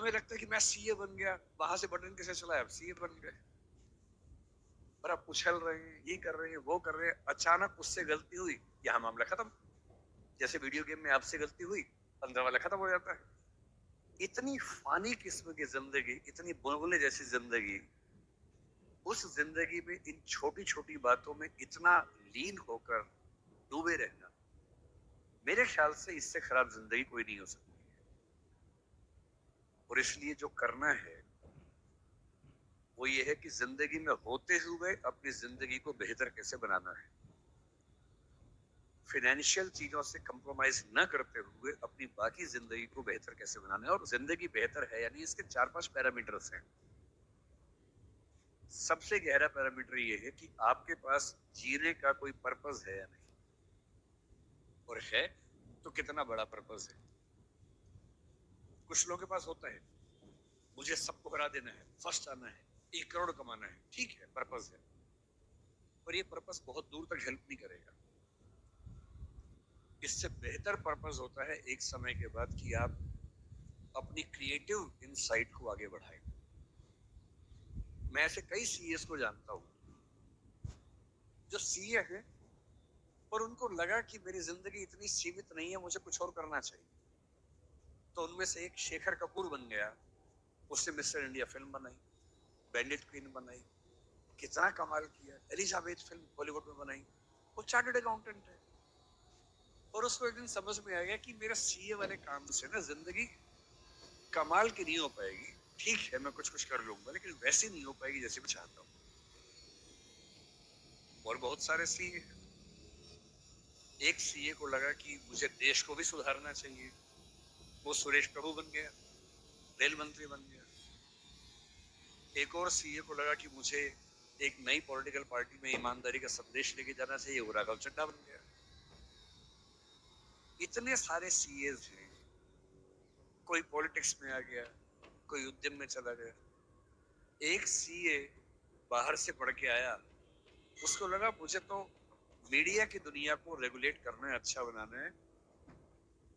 हमें लगता है कि मैं सीए बन गया, वहां से बटन कैसे चलाया, अब सीए बन गए, और अब उछल रहे हैं, ये कर रहे हैं, वो कर रहे हैं, अचानक उससे गलती हुई, यहाँ मामला खत्म। जैसे वीडियो गेम में आपसे गलती हुई, अंदर वाला खत्म हो जाता है। इतनी फानी किस्म की जिंदगी, इतनी बुलबुले जैसी जिंदगी, उस जिंदगी में इन छोटी छोटी बातों में इतना लीन होकर डूबे रहना, मेरे ख्याल से इससे खराब जिंदगी कोई नहीं हो सकती। और इसलिए जो करना है वो ये है कि जिंदगी में होते हुए अपनी जिंदगी को बेहतर कैसे बनाना है, फाइनेंशियल चीजों से कंप्रोमाइज न करते हुए अपनी बाकी जिंदगी को बेहतर कैसे बनाना है। और जिंदगी बेहतर है यानी इसके 4-5 पैरामीटर्स हैं। सबसे गहरा पैरामीटर ये है कि आपके पास जीने का कोई पर्पस है या नहीं, और है तो कितना बड़ा पर्पस है। कुछ लोगों के पास होता है, मुझे सबको हरा देना है, फर्स्ट आना है, 1 करोड़ कमाना है, ठीक है, पर्पस है, पर ये पर्पस बहुत दूर तक हेल्प नहीं करेगा। इससे बेहतर पर्पस होता है एक समय के बाद कि आप अपनी क्रिएटिव इनसाइट को आगे बढ़ाएं। मैं ऐसे कई सीएस को जानता हूं जो सीए हैं, पर उनको लगा कि मेरी जिंदगी इतनी सीमित नहीं है, मुझे कुछ और करना चाहिए। तो उनमें से एक शेखर कपूर बन गया, उसने मिस्टर इंडिया फिल्म बनाई, बैंडिट क्वीन बनाई, कितना कमाल किया, एलिजाबेथ फिल्म बॉलीवुड में बनाई। वो चार्टर्ड अकाउंटेंट है, और उसको एक दिन समझ में आ गया कि मेरा सीए वाले काम से ना जिंदगी कमाल की नहीं हो पाएगी। ठीक है, मैं कुछ कुछ कर लूंगा, लेकिन वैसी नहीं हो पाएगी जैसे मैं चाहता हूँ। और बहुत सारे सीए, एक सीए को लगा कि मुझे देश को भी सुधारना चाहिए, वो सुरेश प्रभु बन गया, रेल मंत्री बन गया। एक और सीए को लगा कि मुझे एक नई पॉलिटिकल पार्टी में ईमानदारी का संदेश लेके जाना चाहिए, वो राघव चड्ढा बन गया। इतने सारे सीएस हैं, कोई पॉलिटिक्स में आ गया, कोई उद्यम में चला गया। एक सीए बाहर से पढ़ के आया, उसको लगा मुझे तो मीडिया की दुनिया को रेगुलेट करना है, अच्छा बनाना है।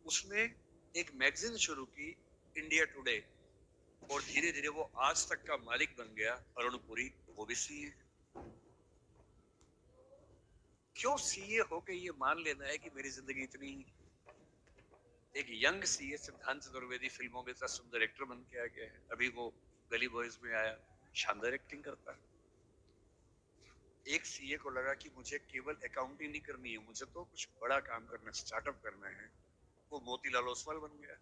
उसने एक मैगजीन शुरू की, इंडिया टुडे, और धीरे धीरे वो आज तक का मालिक बन गया। अरुण पुरी, वो भी सीए। क्यों सीए होके ये मान लेना है कि मेरी जिंदगी इतनी। एक यंग सीए सिद्धांत चतुर्वेदी फिल्मों में इतना सुंदर एक्टर बन के आ गया है, अभी वो गली बॉयज में आया, शानदार एक्टिंग करता है। एक सीए को लगा कि मुझे केवल अकाउंटिंग नहीं करनी है, मुझे तो कुछ बड़ा काम करना है, स्टार्टअप करना है, वो मोतीलाल ओसवाल बन गया।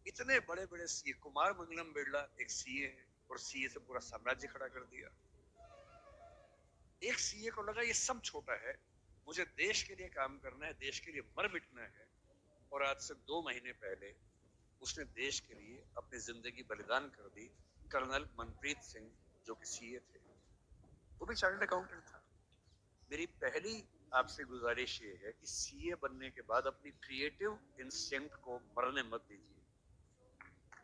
इतने बड़े बड़े सीए, कुमार मंगलम बिरला एक सीए है, और सीए से पूरा साम्राज्य खड़ा कर दिया। एक सीए को लगा ये सब छोटा है, मुझे देश के लिए काम करना है, देश के लिए मर मिटना है। और आज से 2 महीने पहले उसने देश के लिए अपनी जिंदगी बलिदान कर दी। कर्नल मनप्रीत सिंह, जो कि सीए थे, वो भी चार्टर्ड अकाउंटेंट था। मेरी पहली आपसे गुजारिश ये है कि सीए बनने के बाद अपनी क्रिएटिव इंस्टिंक्ट को मरने मत दीजिए।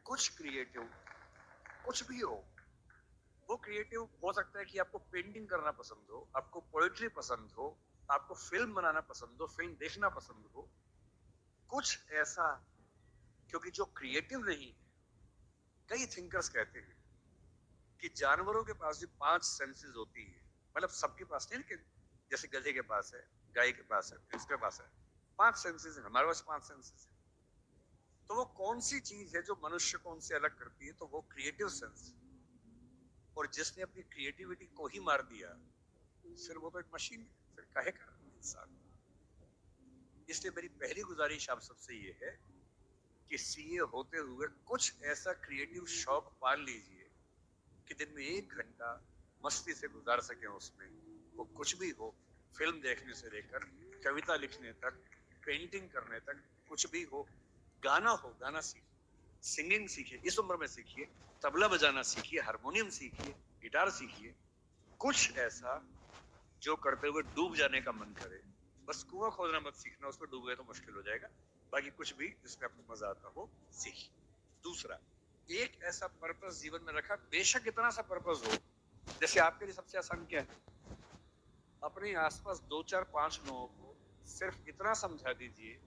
कुछ क्रिएटिव, कुछ भी हो, वो क्रिएटिव हो सकता है कि आपको पेंटिंग करना पसंद हो, आपको पोएट्री पसंद हो, आपको फिल्म बनाना पसंद हो, फिल्म देखना पसंद हो, कुछ ऐसा। क्योंकि जो क्रिएटिव नहीं है, कई थिंकर्स कहते हैं कि जानवरों के पास भी 5 सेंसेस होती है, मतलब सबके पास नहीं, लेकिन जैसे गधे के पास है, गाय के पास है, इसके पास है, 5 सेंसेस है, हमारे पास 5 सेंसेस है। तो वो कौन सी चीज है जो मनुष्य को उनसे अलग करती है, तो वो क्रिएटिव सेंस। और जिसने अपनी क्रिएटिविटी को ही मार दिया, फिर वो तो एक मशीन है, फिर काहे का इंसान। इसलिए मेरी पहली गुजारिश आप सबसे ये है कि सीए होते हुए कुछ ऐसा क्रिएटिव शौक पाल लीजिए कि दिन में 1 घंटा मस्ती से गुजार सके उसमें। वो कुछ भी हो, फिल्म देखने से लेकर कविता लिखने तक, पेंटिंग करने तक, कुछ भी हो। गाना हो, गाना सीखिए, सिंगिंग सीखिए, इस उम्र में सीखिए, तबला बजाना सीखिए, हारमोनियम सीखिए, गिटार सीखिए। कुछ ऐसा जो करते हुए डूब जाने का मन करे। बस कुआं खोदना मत सीखना, उसमें डूब गए तो मुश्किल हो जाएगा। बाकी कुछ भी जिसमें आपको मजा आता हो सीखिए। दूसरा, एक ऐसा पर्पस जीवन में रखा, बेशक इतना सा पर्पस हो, जैसे आपके लिए सबसे आसान क्या है, अपने आसपास 2 4 5 लोगों को सिर्फ इतना समझा दीजिए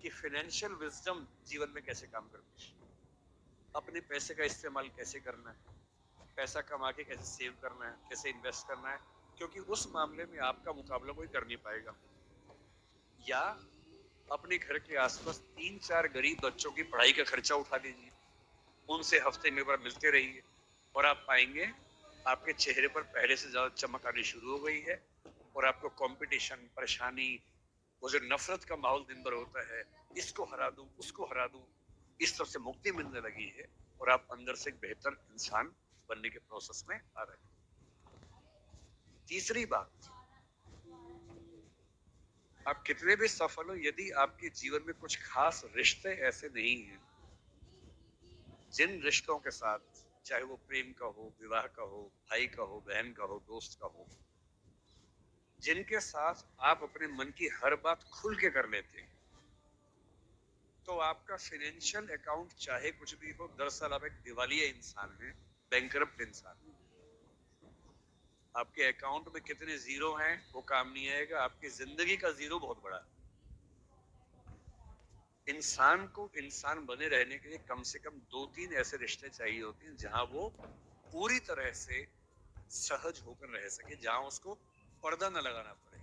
कि फाइनेंशियल विजडम जीवन में कैसे काम करती है, अपने पैसे का इस्तेमाल कैसे करना है, पैसा कमा के कैसे सेव करना है, कैसे इन्वेस्ट करना है, क्योंकि उस मामले में आपका मुकाबला कोई कर नहीं पाएगा। या अपने घर के आसपास 3-4 गरीब बच्चों की पढ़ाई का खर्चा उठा लीजिए, उनसे हफ्ते में एक बार मिलते रहिए और आप पाएंगे आपके चेहरे पर पहले से ज्यादा चमक आनी शुरू हो गई है और आपको कंपटीशन, परेशानी, वो जो नफरत का माहौल दिन भर होता है, इसको हरा दूं, उसको हरा दूं, इस तरफ से मुक्ति मिलने लगी है और आप अंदर से एक बेहतर इंसान बनने के प्रोसेस में आ रहे हैं। तीसरी बात, आप कितने भी सफल हो, यदि आपके जीवन में कुछ खास रिश्ते ऐसे नहीं हैं, जिन रिश्तों के साथ, चाहे वो प्रेम का हो, विवाह का हो, भाई का हो, बहन का हो, दोस्त का हो, जिनके साथ आप अपने मन की हर बात खुल के कर लेते हैं, तो आपका फाइनेंशियल अकाउंट चाहे कुछ भी हो, दरअसल आप एक दिवालिया इंसान हैं, बैंकरप्ट इंसान हैं। आपके अकाउंट में कितने जीरो हैं वो काम नहीं आएगा, आपकी जिंदगी का जीरो बहुत बड़ा है। इंसान को इंसान बने रहने के लिए कम से कम 2-3 ऐसे रिश्ते चाहिए होते हैं जहां वो पूरी तरह से सहज होकर रह सके, जहां उसको पर्दा न लगाना पड़े।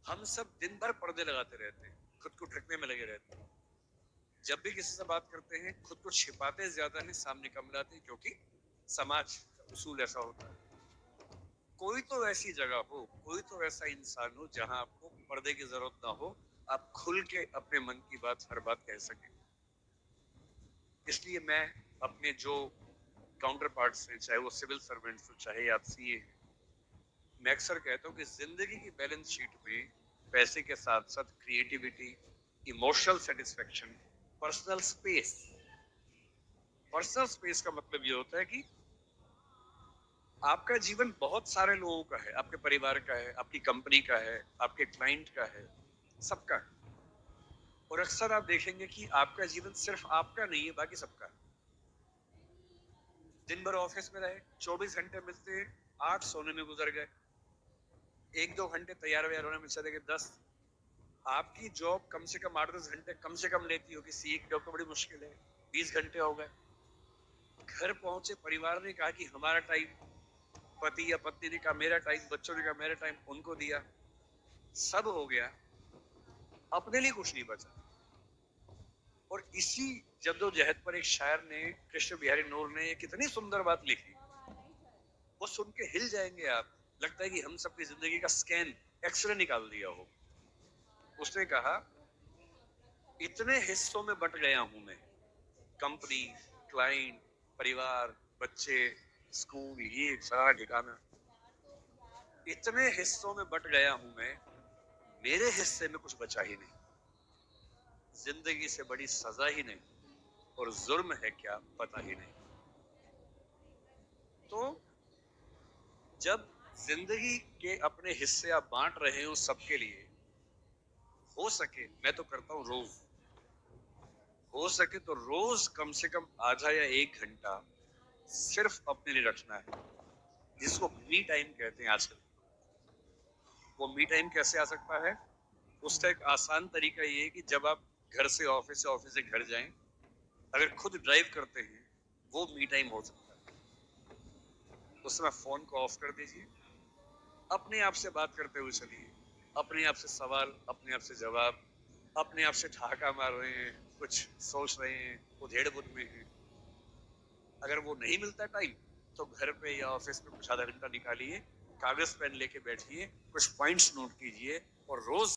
हम सब दिन भर पर्दे लगाते रहते हैं, खुद को ढकने में लगे रहते हैं। जब भी किसी से बात करते हैं खुद को छिपाते ज्यादा नहीं, सामने कम लाते हैं, क्योंकि समाज का उसूल ऐसा होता है। कोई तो ऐसी जगह हो, कोई तो ऐसा इंसान हो जहां आपको पर्दे की जरूरत ना हो, आप खुल के अपने मन की बात हर बात कह सके। इसलिए मैं अपने जो काउंटर पार्ट्स हैं, चाहे वो सिविल सर्वेंट्स हो, चाहे आप सीए, मैं अक्सर कहता हूँ कि जिंदगी की बैलेंस शीट में पैसे के साथ साथ creativity, emotional satisfaction, personal space. Personal space का मतलब ये होता है कि आपका जीवन बहुत सारे लोगों का है, आपके परिवार का है, आपकी कंपनी का है, आपके क्लाइंट का है, सबका है। और अक्सर आप देखेंगे कि आपका जीवन सिर्फ आपका नहीं है, बाकी सबका है। दिन भर ऑफिस में रहे, 24 घंटे मिलते हैं, 8 सोने में गुजर गए, 1-2 घंटे तैयार व्यार होने में चले गए 10। आपकी जॉब कम से कम 8-10 घंटे कम से कम लेती होगी, सीए की जॉब तो बड़ी मुश्किल है, 20 घंटे हो गए। घर पहुंचे, परिवार ने कहा कि हमारा टाइम, पति या पत्नी ने कहा मेरा टाइम, बच्चों ने कहा मेरा टाइम, उनको दिया, सब हो गया, अपने लिए कुछ नहीं बचा। और इसी जद्दोजहद पर एक शायर ने, कृष्ण बिहारी नूर ने, कितनी सुंदर बात लिखी, वो सुन के हिल जाएंगे आप। लगता है कि हम सबकी जिंदगी का स्कैन, एक्सरे निकाल दिया हो। उसने कहा, इतने हिस्सों में बट गया हूं मैं, कंपनी, क्लाइंट, परिवार, बच्चे, स्कूल, ये सारा ठिकाना, इतने हिस्सों में बट गया हूं मैं, मेरे हिस्से में कुछ बचा ही नहीं। जिंदगी से बड़ी सजा ही नहीं, और जुर्म है क्या पता ही नहीं। तो जब जिंदगी के अपने हिस्से आप बांट रहे हो सबके लिए, हो सके, मैं तो करता हूं रोज, हो सके तो रोज कम से कम आधा या 1 घंटा सिर्फ अपने लिए रखना है, जिसको मी टाइम कहते हैं आजकल। वो मी टाइम कैसे आ सकता है? उसका एक आसान तरीका ये है कि जब आप घर से ऑफिस, से ऑफिस से घर जाएं, अगर खुद ड्राइव करते हैं, वो मी टाइम हो सकता है। उस समय फोन को ऑफ कर दीजिए, अपने आप से बात करते हुए चलिए, अपने आप से सवाल, अपने आप से जवाब, अपने आप से ठहाका मार रहे हैं, कुछ सोच रहे हैं, उधेड़ बुन में हैं। अगर वो नहीं मिलता टाइम, तो घर पे या ऑफिस में कुछ आधा घंटा निकालिए, कागज पेन लेके बैठिए, कुछ पॉइंट्स नोट कीजिए और रोज